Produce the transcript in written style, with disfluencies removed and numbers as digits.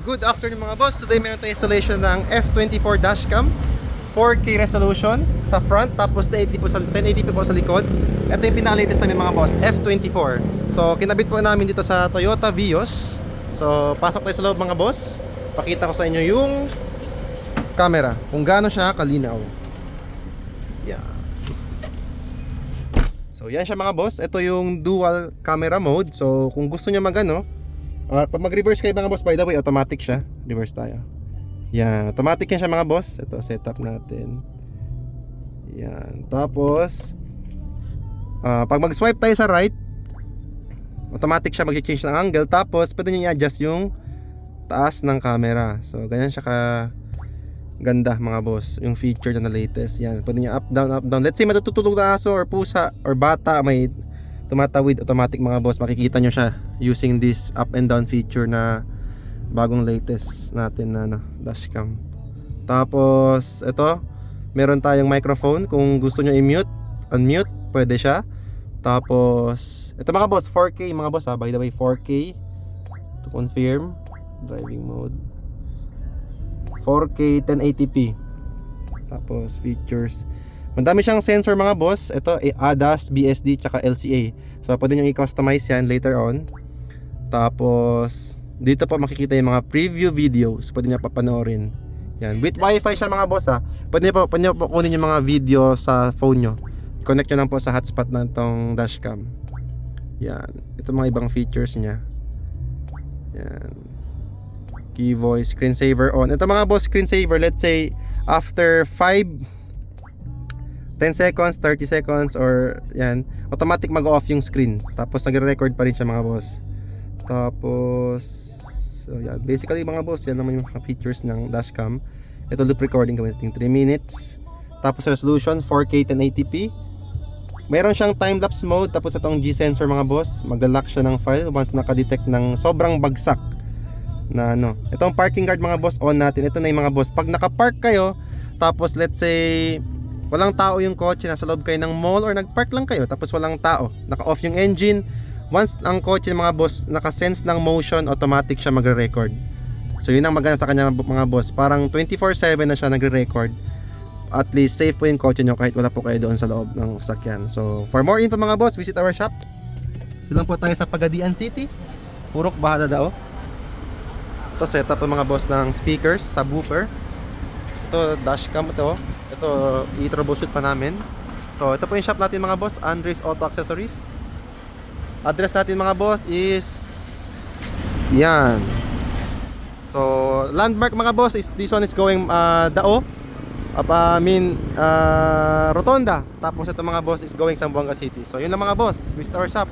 Good afternoon mga boss. Today meron tayong installation ng F24 dashcam 4K resolution sa front, tapos 1080p po sa likod. Ito yung pinaka-latest namin mga boss, F24. So kinabit po namin dito sa Toyota Vios. So pasok tayo sa loob mga boss. Pakita ko sa inyo yung camera, kung gaano siya kalinaw. Yan. So yan siya mga boss. Ito yung dual camera mode. So kung gusto niya pag mag-reverse kayo mga boss, by the way, automatic siya. Reverse tayo. Yan, automatic yan siya mga boss. Ito, setup natin. Yan, tapos pag mag-swipe tayo sa right, automatic siya mag-change ng angle. Tapos pwede nyo i-adjust yung taas ng camera. So ganyan siya ka ganda mga boss, yung feature na latest. Yan, pwede nyo up, down, up, down. Let's say matutulog na aso or pusa or bata, may tumatawid, automatic mga boss, makikita nyo siya using this up and down feature na bagong latest natin na dashcam. Tapos ito, meron tayong microphone, kung gusto nyo i-mute, unmute, pwede siya. Tapos ito mga boss, 4K mga boss by the way, 4K to confirm. Driving mode 4K 1080p. Tapos features, madami siyang sensor mga boss. Ito ADAS, BSD, tsaka LCA. So pwede nyo i-customize yan later on. Tapos dito po makikita yung mga preview videos, pwede nyo papanoorin. Yan, with wifi siya mga boss Pwede nyo po kunin yung mga video sa phone nyo. Connect nyo lang po sa hotspot na itong dashcam. Yan, ito mga ibang features nya. Yan, key voice, screensaver on. Ito mga boss, screensaver, let's say after 10 seconds, 30 seconds, or yan, automatic mag-off yung screen. Tapos nagre-record pa rin siya mga boss. Tapos so yan, basically mga boss, yan naman yung features ng dashcam. Ito loop recording gamitin 3 minutes. Tapos resolution 4K 1080p. Meron siyang time-lapse mode. Tapos itong G-sensor mga boss, magla-lock siya ng file once naka-detect ng sobrang bagsak na Itong parking guard mga boss, on natin. Ito na yung mga boss, pag naka-park kayo, tapos let's say walang tao yung kotse, nasa loob kayo ng mall or nag-park lang kayo tapos walang tao, naka-off yung engine, once ang kotse mga boss naka-sense ng motion, automatic siya magre-record. So yun ang maganda sa kanya mga boss, parang 24/7 na siya nagre-record. At least safe po yung kotse nyo kahit wala po kayo doon sa loob ng sakyan. So for more info mga boss, visit our shop. Dito lang po tayo sa Pagadian City, Purok Bahala. Ito setup po mga boss ng speakers, subwoofer. Ito dashcam ito. Ito i-troubleshoot pa namin. Ito po yung shop natin mga boss, Andres Auto Accessories. Address natin mga boss is yan. So landmark mga boss is this one is going Dao. Rotonda. Tapos ito mga boss is going Zamboanga City. So yun lang mga boss, visit our shop.